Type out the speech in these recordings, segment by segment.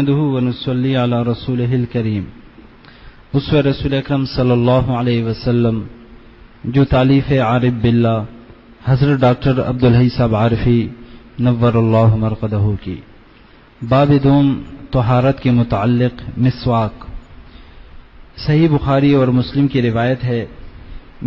نحمده ونصلي على رسوله الكريم اسوہ رسول اکرم صلی اللہ علیہ وسلم جو تالیف عارف باللہ حضرت ڈاکٹر عبدالحی صاحب عارفی نور اللہ مرقدہ کی باب دوم طہارت کے متعلق مسواک۔ صحیح بخاری اور مسلم کی روایت ہے،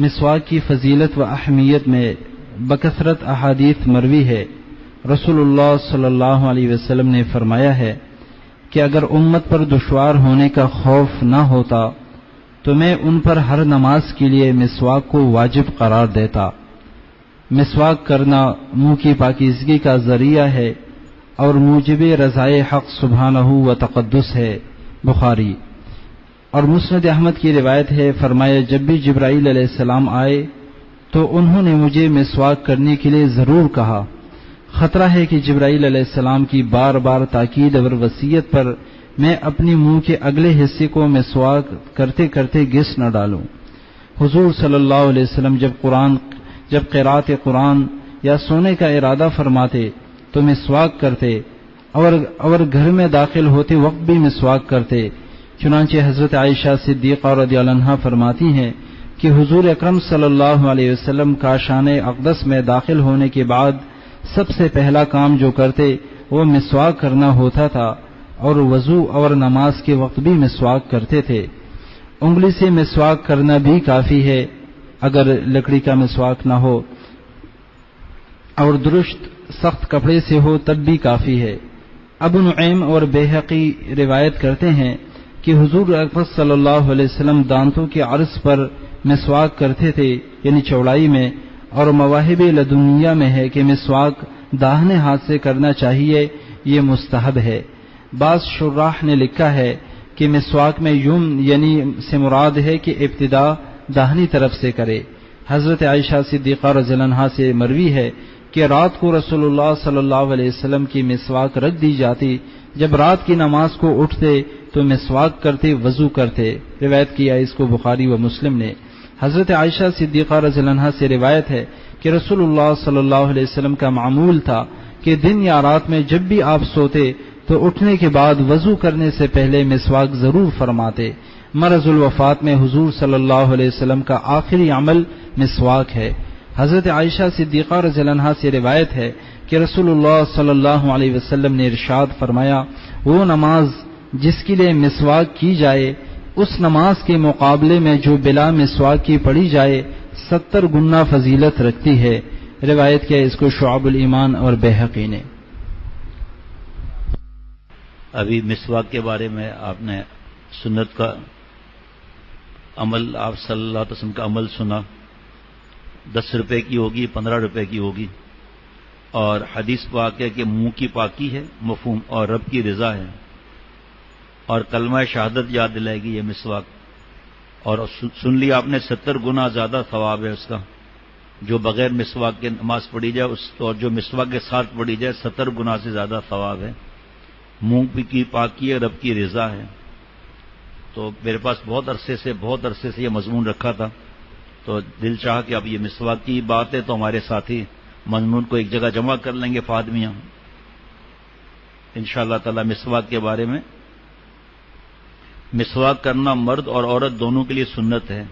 مسواک کی فضیلت و اہمیت میں بکثرت احادیث مروی ہے۔ رسول اللہ صلی اللہ علیہ وسلم نے فرمایا ہے کہ اگر امت پر دشوار ہونے کا خوف نہ ہوتا تو میں ان پر ہر نماز کے لیے مسواک کو واجب قرار دیتا۔ مسواک کرنا منہ کی پاکیزگی کا ذریعہ ہے اور موجب رضائے حق سبحانہ و تقدس ہے۔ بخاری اور مسند احمد کی روایت ہے، فرمایا جب بھی جبرائیل علیہ السلام آئے تو انہوں نے مجھے مسواک کرنے کے لیے ضرور کہا۔ خطرہ ہے کہ جبرائیل علیہ السلام کی بار بار تاکید اور وصیت پر میں اپنی منہ کے اگلے حصے کو مسواک کرتے کرتے گھس نہ ڈالوں۔ حضور صلی اللہ علیہ وسلم جب قرات قرآن یا سونے کا ارادہ فرماتے تو مسواک کرتے اور گھر میں داخل ہوتے وقت بھی مسواک کرتے۔ چنانچہ حضرت عائشہ صدیقہ رضی اللہ عنہا فرماتی ہیں کہ حضور اکرم صلی اللہ علیہ وسلم کاشان اقدس میں داخل ہونے کے بعد سب سے پہلا کام جو کرتے وہ مسواک کرنا ہوتا تھا، اور وضو اور نماز کے وقت بھی مسواک کرتے تھے۔ انگلی سے مسواک کرنا بھی کافی ہے اگر لکڑی کا مسواک نہ ہو، اور درست سخت کپڑے سے ہو تب بھی کافی ہے۔ ابو نعیم اور بیہقی روایت کرتے ہیں کہ حضور اکرم صلی اللہ علیہ وسلم دانتوں کے عرض پر مسواک کرتے تھے، یعنی چوڑائی میں، اور مواہب لدنیہ میں ہے کہ مسواک داہنے ہاتھ سے کرنا چاہیے، یہ مستحب ہے۔ بعض شراح نے لکھا ہے کہ مسواک میں یعنی سے مراد ہے کہ ابتدا داہنی طرف سے کرے۔ حضرت عائشہ صدیقہ رضی اللہ عنہا سے مروی ہے کہ رات کو رسول اللہ صلی اللہ علیہ وسلم کی مسواک رکھ دی جاتی، جب رات کی نماز کو اٹھتے تو مسواک کرتے، وضو کرتے۔ روایت کیا اس کو بخاری و مسلم نے۔ حضرت عائشہ صدیقہ رضی اللہ عنہا سے روایت ہے کہ رسول اللہ صلی اللہ علیہ وسلم کا معمول تھا کہ دن یا رات میں جب بھی آپ سوتے تو اٹھنے کے بعد وضو کرنے سے پہلے مسواک ضرور فرماتے۔ مرض الوفات میں حضور صلی اللہ علیہ وسلم کا آخری عمل مسواک ہے۔ حضرت عائشہ صدیقہ رضی اللہ عنہا سے روایت ہے کہ رسول اللہ صلی اللہ علیہ وسلم نے ارشاد فرمایا، وہ نماز جس کے لیے مسواک کی جائے اس نماز کے مقابلے میں جو بلا مسواک کی پڑھی جائے 70 گنا فضیلت رکھتی ہے۔ روایت کیا اس کو شعب الایمان اور بیہقی نے۔ ابھی مسواک کے بارے میں آپ نے سنت کا عمل، آپ صلی اللہ علیہ وسلم کا عمل سنا، 10 روپے کی ہوگی، 15 روپے کی ہوگی، اور حدیث پاک ہے کہ منہ کی پاکی ہے مفہوم، اور رب کی رضا ہے، اور کلمہ شہادت یاد دلائے گی یہ مسواک، اور سن لیا آپ نے 70 گنا زیادہ ثواب ہے اس کا، جو بغیر مسواک کے نماز پڑھی جائے اور جو مسواک کے ساتھ پڑھی جائے 70 گنا سے زیادہ ثواب ہے۔ منہ کی پاکی ہے، رب کی رضا ہے۔ تو میرے پاس بہت عرصے سے یہ مضمون رکھا تھا، تو دل چاہا کہ اب یہ مسواک کی بات ہے تو ہمارے ساتھی مضمون کو ایک جگہ جمع کر لیں گے فادمیاں انشاءاللہ تعالی۔ مسواک کے بارے میں، مسواک کرنا مرد اور عورت دونوں کے لیے سنت ہے۔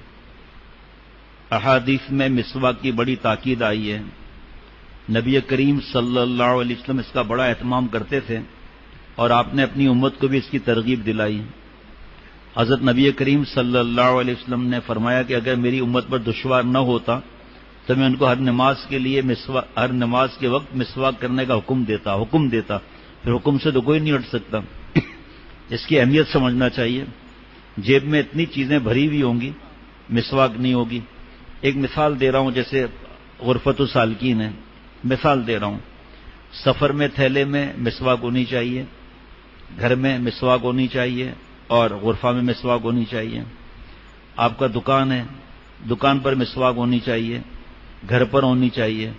احادیث میں مسواک کی بڑی تاکید آئی ہے۔ نبی کریم صلی اللہ علیہ وسلم اس کا بڑا اہتمام کرتے تھے، اور آپ نے اپنی امت کو بھی اس کی ترغیب دلائی۔ حضرت نبی کریم صلی اللہ علیہ وسلم نے فرمایا کہ اگر میری امت پر دشوار نہ ہوتا تو میں ان کو ہر نماز کے وقت مسواک کرنے کا حکم دیتا۔ پھر حکم سے تو کوئی نہیں ہٹ سکتا۔ اس کی اہمیت سمجھنا چاہیے۔ جیب میں اتنی چیزیں بھری ہوئی ہوں گی، مسواک نہیں ہوگی۔ ایک مثال دے رہا ہوں، جیسے غرفت السالکین ہے، مثال دے رہا ہوں۔ سفر میں تھیلے میں مسواک ہونی چاہیے، گھر میں مسواک ہونی چاہیے، اور غرفہ میں مسواک ہونی چاہیے۔ آپ کا دکان ہے، دکان پر مسواک ہونی چاہیے، گھر پر ہونی چاہیے،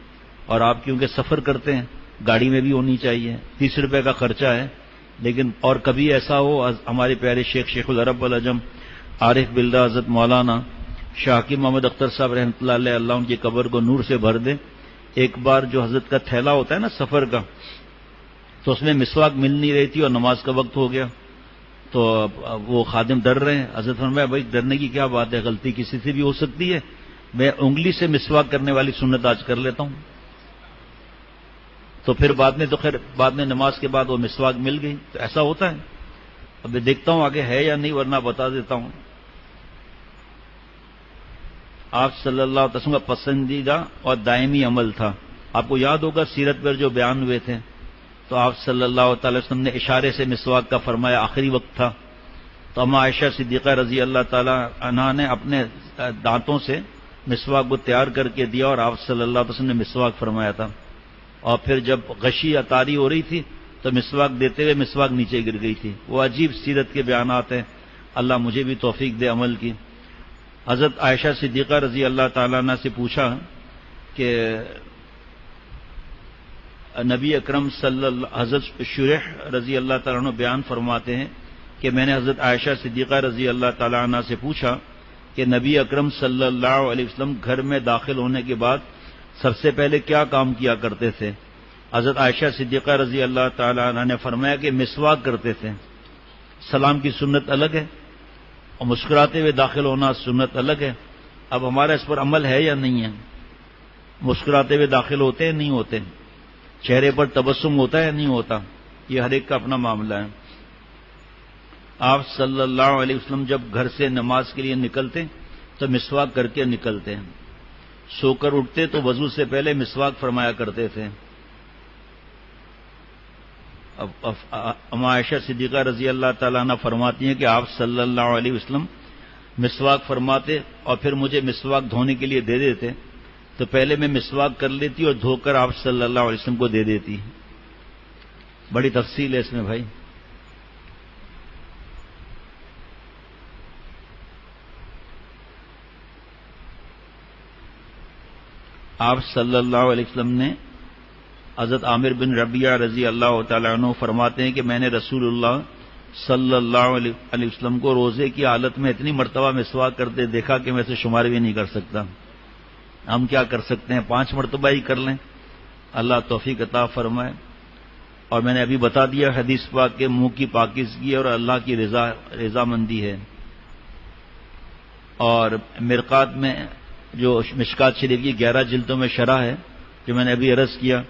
اور آپ کیونکہ سفر کرتے ہیں گاڑی میں بھی ہونی چاہیے۔ 30 روپے کا خرچہ ہے، لیکن اور کبھی ایسا ہو، ہمارے پیارے شیخ العرب والعجم عارف باللہ حضرت مولانا شاہ حکیم محمد اختر صاحب رحمۃ اللہ علیہ، اللہ ان کی قبر کو نور سے بھر دے، ایک بار جو حضرت کا تھیلا ہوتا ہے نا سفر کا، تو اس میں مسواک مل نہیں رہی تھی اور نماز کا وقت ہو گیا، تو وہ خادم ڈر رہے ہیں۔ حضرت فرمایا بھائی ڈرنے کی کیا بات ہے، غلطی کسی سے بھی ہو سکتی ہے، میں انگلی سے مسواک کرنے والی سنت آج کر لیتا ہوں۔ تو پھر بعد میں نماز کے بعد وہ مسواک مل گئی۔ تو ایسا ہوتا ہے، اب میں دیکھتا ہوں آگے ہے یا نہیں، ورنہ بتا دیتا ہوں۔ آپ صلی اللہ علیہ وسلم کا پسندیدہ اور دائمی عمل تھا، آپ کو یاد ہوگا سیرت پر جو بیان ہوئے تھے، تو آپ صلی اللہ تعالی وسلم نے اشارے سے مسواک کا فرمایا، آخری وقت تھا تو اما عائشہ صدیقہ رضی اللہ تعالی عنہا نے اپنے دانتوں سے مسواک کو تیار کر کے دیا اور آپ صلی اللہ علیہ وسلم نے مسواک فرمایا تھا۔ اور پھر جب غشی اطاری ہو رہی تھی تو مسواک دیتے ہوئے مسواک نیچے گر گئی تھی۔ وہ عجیب سیرت کے بیانات ہیں، اللہ مجھے بھی توفیق دے عمل کی۔ حضرت عائشہ صدیقہ رضی اللہ تعالیٰ عنہ سے پوچھا کہ نبی اکرم حضرت شریح رضی اللہ تعالیٰ عنہ بیان فرماتے ہیں کہ میں نے حضرت عائشہ صدیقہ رضی اللہ تعالیٰ عنہ سے پوچھا کہ نبی اکرم صلی اللہ علیہ وسلم گھر میں داخل ہونے کے بعد سب سے پہلے کیا کام کیا کرتے تھے؟ حضرت عائشہ صدیقہ رضی اللہ تعالیٰ عنہ نے فرمایا کہ مسواک کرتے تھے۔ سلام کی سنت الگ ہے اور مسکراتے ہوئے داخل ہونا سنت الگ ہے۔ اب ہمارا اس پر عمل ہے یا نہیں ہے؟ مسکراتے ہوئے داخل ہوتے ہیں نہیں ہوتے؟ چہرے پر تبسم ہوتا ہے نہیں ہوتا؟ یہ ہر ایک کا اپنا معاملہ ہے۔ آپ صلی اللہ علیہ وسلم جب گھر سے نماز کے لیے نکلتے تو مسواک کر کے نکلتے ہیں، سو کر اٹھتے تو وضو سے پہلے مسواک فرمایا کرتے تھے۔ اما عائشہ صدیقہ رضی اللہ تعالیٰ عنہ فرماتی ہیں کہ آپ صلی اللہ علیہ وسلم مسواک فرماتے اور پھر مجھے مسواک دھونے کے لیے دے دیتے، تو پہلے میں مسواک کر لیتی اور دھو کر آپ صلی اللہ علیہ وسلم کو دے دیتی۔ بڑی تفصیل ہے اس میں بھائی۔ آپ صلی اللہ علیہ وسلم نے حضرت عامر بن ربیعہ رضی اللہ تعالیٰ عنہ فرماتے ہیں کہ میں نے رسول اللہ صلی اللہ علیہ وسلم کو روزے کی حالت میں اتنی مرتبہ مسواک کرتے دیکھا کہ میں اسے شمار بھی نہیں کر سکتا۔ ہم کیا کر سکتے ہیں، 5 مرتبہ ہی کر لیں، اللہ توفیق عطا فرمائے۔ اور میں نے ابھی بتا دیا حدیث پاک کے منہ کی پاکیزگی اور اللہ کی رضامندی ہے۔ اور مرقات میں جو مشکات شریف کی 11 جلدوں میں شرح ہے، جو میں نے ابھی عرض کیا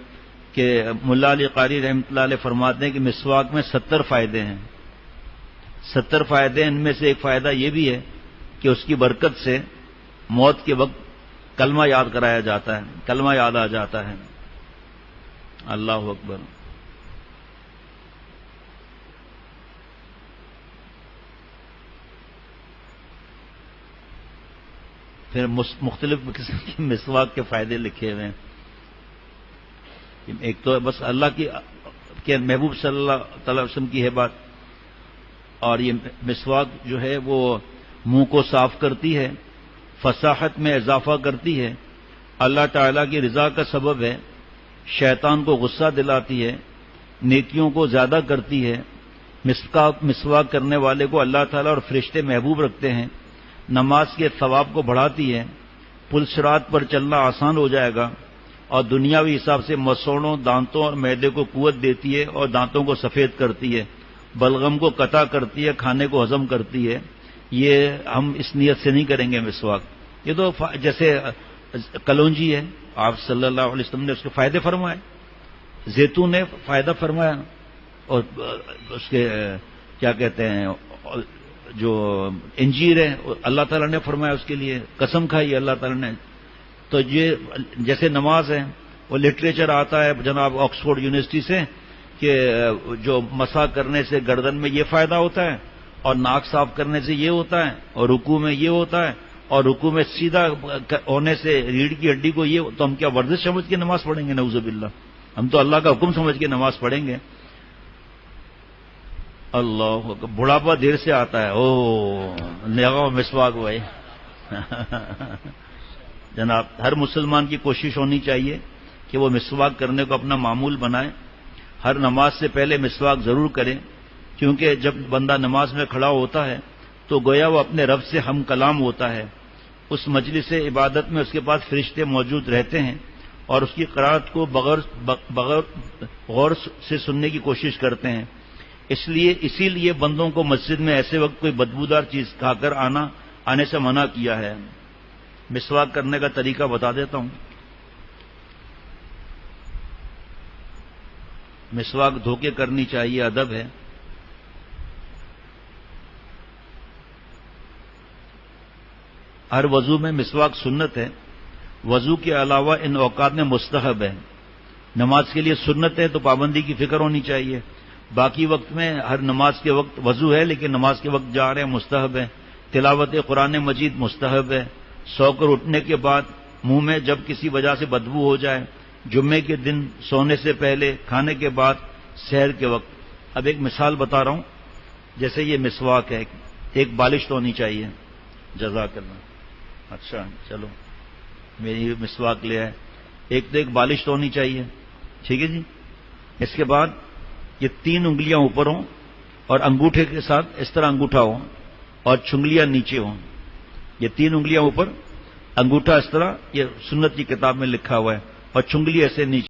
کہ ملا علی قاری رحمۃ اللہ علیہ فرماتے ہیں کہ مسواک میں 70 فائدے ہیں۔ 70 فائدے، ان میں سے ایک فائدہ یہ بھی ہے کہ اس کی برکت سے موت کے وقت کلمہ یاد کرایا جاتا ہے، کلمہ یاد آ جاتا ہے۔ اللہ اکبر۔ پھر مختلف قسم کے مسواک کے فائدے لکھے ہوئے ہیں۔ ایک تو بس اللہ کے محبوب صلی اللہ تعالی وسلم کی ہے بات، اور یہ مسواک جو ہے وہ منہ کو صاف کرتی ہے، فصاحت میں اضافہ کرتی ہے، اللہ تعالیٰ کی رضا کا سبب ہے، شیطان کو غصہ دلاتی ہے، نیکیوں کو زیادہ کرتی ہے، مسواک کرنے والے کو اللہ تعالیٰ اور فرشتے محبوب رکھتے ہیں، نماز کے ثواب کو بڑھاتی ہے، پل صراط پر چلنا آسان ہو جائے گا، اور دنیاوی حساب سے مسوڑوں، دانتوں اور معدے کو قوت دیتی ہے اور دانتوں کو سفید کرتی ہے، بلغم کو قطع کرتی ہے، کھانے کو ہضم کرتی ہے۔ یہ ہم اس نیت سے نہیں کریں گے مسواک، یہ تو جیسے کلونجی ہے، آپ صلی اللہ علیہ وسلم نے اس کے فائدے فرمائے، زیتون نے فائدہ فرمایا، اور اس کے کیا کہتے ہیں جو انجیر ہے اللہ تعالیٰ نے فرمایا، اس کے لیے قسم کھائی اللہ تعالیٰ نے۔ تو یہ جیسے نماز ہے، وہ لٹریچر آتا ہے جناب آکسفورڈ یونیورسٹی سے کہ جو مسح کرنے سے گردن میں یہ فائدہ ہوتا ہے، اور ناک صاف کرنے سے یہ ہوتا ہے، اور رکوع میں یہ ہوتا ہے، اور رکوع میں سیدھا ہونے سے ریڑھ کی ہڈی کو یہ، تو ہم کیا ورزش سمجھ کے نماز پڑھیں گے؟ نعوذ باللہ، ہم تو اللہ کا حکم سمجھ کے نماز پڑھیں گے۔ اللہ بڑھاپا دیر سے آتا ہے، او نگاہ مسواک بھائی۔ جناب ہر مسلمان کی کوشش ہونی چاہیے کہ وہ مسواک کرنے کو اپنا معمول بنائے، ہر نماز سے پہلے مسواک ضرور کریں، کیونکہ جب بندہ نماز میں کھڑا ہوتا ہے تو گویا وہ اپنے رب سے ہم کلام ہوتا ہے۔ اس مجلس عبادت میں اس کے پاس فرشتے موجود رہتے ہیں اور اس کی قرأت کو بغیر غور سے سننے کی کوشش کرتے ہیں. اسی لیے بندوں کو مسجد میں ایسے وقت کوئی بدبودار چیز کھا کر آنے سے منع کیا ہے. مسواک کرنے کا طریقہ بتا دیتا ہوں. مسواک دھو کے کرنی چاہیے، ادب ہے. ہر وضو میں مسواک سنت ہے. وضو کے علاوہ ان اوقات میں مستحب ہے. نماز کے لیے سنت ہے تو پابندی کی فکر ہونی چاہیے. باقی وقت میں ہر نماز کے وقت وضو ہے، لیکن نماز کے وقت جا رہے ہیں مستحب ہے. تلاوت قرآن مجید مستحب ہے. سو کر اٹھنے کے بعد منہ میں جب کسی وجہ سے بدبو ہو جائے، جمعے کے دن سونے سے پہلے، کھانے کے بعد، سحر کے وقت. اب ایک مثال بتا رہا ہوں. جیسے یہ مسواک ہے، ایک بالش تو ہونی چاہیے. جزاک اللہ. اچھا چلو میری مسواک لے آئے. ایک تو ایک بالش تو ہونی چاہیے، ٹھیک ہے جی. اس کے بعد یہ 3 انگلیاں اوپر ہوں اور انگوٹھے کے ساتھ اس طرح انگوٹھا ہو اور چنگلیاں نیچے ہوں. یہ 3 انگلیاں اوپر، انگوٹھا اس طرح، یہ سنت کی کتاب میں لکھا ہوا ہے، اور چنگلی ایسے نیچے.